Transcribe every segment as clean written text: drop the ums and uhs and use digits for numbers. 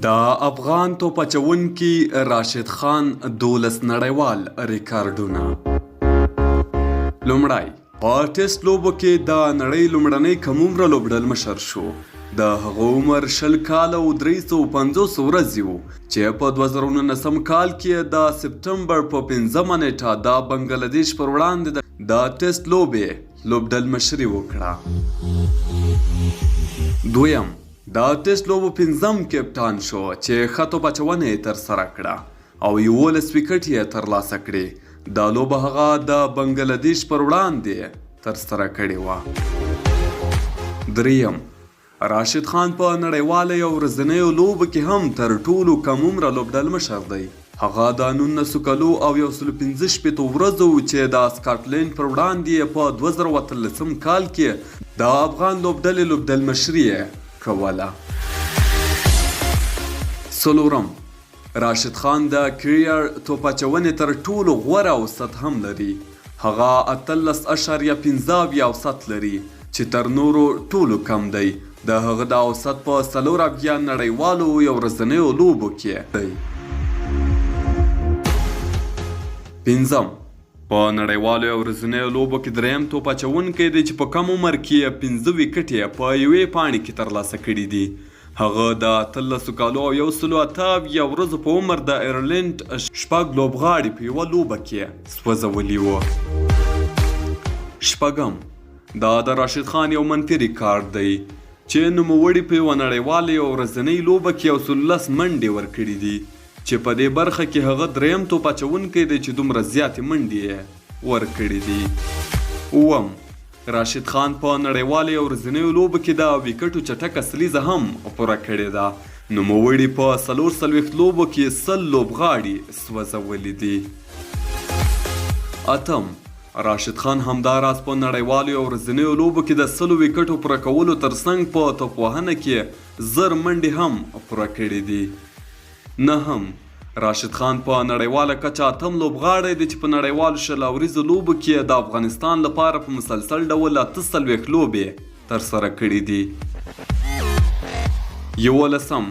د افغان توپ اچوونکي راشد خان 12 نړیوال ریکارډونه. لومړی په ټیسټ لوبو کې د نړۍ لومړنی کم عمره لوبډل مشر شو. د هغه عمر 20 کاله او 350 ورځې و چې په 2019 کال کې د سپټمبر په 5 نیټه د بنګلادیش پر وړاندې د ټیسټ لوبې لوبډل مشري وکړه. دویم د ټیسټ لوبو 5م کپټان شو چې ښه توپ اچونه یې ترسره کړه او 11 وکټ یې ترلاسه کړې. دا لوبه هغه د بنګلادیش پر وړاندې ترسره کړې وه. دریم راشد خان په نړیواله او ورځنیو لوبو کې هم تر ټولو کم عمره لوبډل مشر دی. هغه د 19 کلو او 115 ورځو چې د سکاټلند پر وړاندې په 2013 کال کې د افغان لوبډلې لوبډل مشري کوله. څلورم راشد خان د کریر توپ اچونې تر ټولو غوره اوسط هم لري. هغه 18.15 اوسط لري چې تر نورو ټولو کم دی. د هغه د اوسط په 4 نړیوالو او ورځنیو لوبو کې دی. پنځم په نړیوالو او ورځنیو لوبو کې دریم توپ اچوونکی دی چې په کم عمر کې 15 وکټ یې په یوې پاڼې کې ترلاسه کړي دي. هغه د 13 کالو او 128 ورځو په عمر د ایرلینډ 6 لوبغاړي په یوه لوبه کې سوځولي وو. شپږم دا د راشد خان یو منفي ریکارډ دی چې نوموړي په یوه نړیواله او ورځنۍ لوبه کې 19 منډې ورکړي دي چې په دې برخه کې هغه دریم توپ اچوونکی دی چې دومره زیاتې منډې یې ورکړي دي. اووم راشد خان په نړیوالې او ورځنیو لوبو کې د وکټو چټکه سلیزه هم پوره کړې ده. نوموړي په 44 لوبو کې 100 لوبغاړي سوځولي دي. اتم راشد خان همداراز په نړیوالو او ورځنیو لوبو کې د 100 وکټو پوره کولو ترڅنګ په توپ وهنه کې 1000 منډې هم پوره کړې دي. نهم راشد خان په نړیواله کچه 8م لوبغاړی دی چې په نړیوالو شلاوریزو لوبو کې د افغانستان لپاره په مسلسل ډول 48 لوبې ترسره کړي دي. 11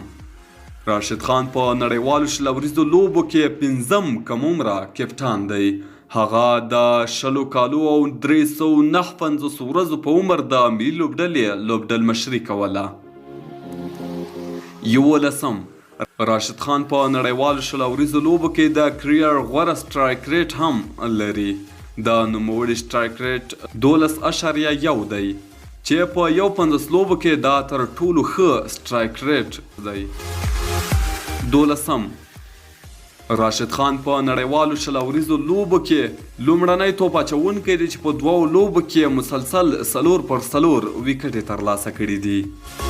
راشد خان په نړیوالو شلاوریزو لوبو کې 5م کم عمره کپټان دی. هغه د 20 کالو او 359 ورځو په عمر د ملي لوبډلې لوبډل مشري کوله. 11 راشد خان په نړیوالو شلاوریزو لوبو کې د کریر غوره سټرایک ریټ هم لري. د نوموړي سټرایک ریټ 12.1 دی چې په 50 لوبو کې دا تر ټولو ښه سټرایک ریټ دی. 12 راشد خان په نړیوالو شلاوریزو لوبو کې لومړنی توپ اچوونکی دی چې په 2 لوبو کې مسلسل 4 پر 4 وکټې ترلاسه کړي دي.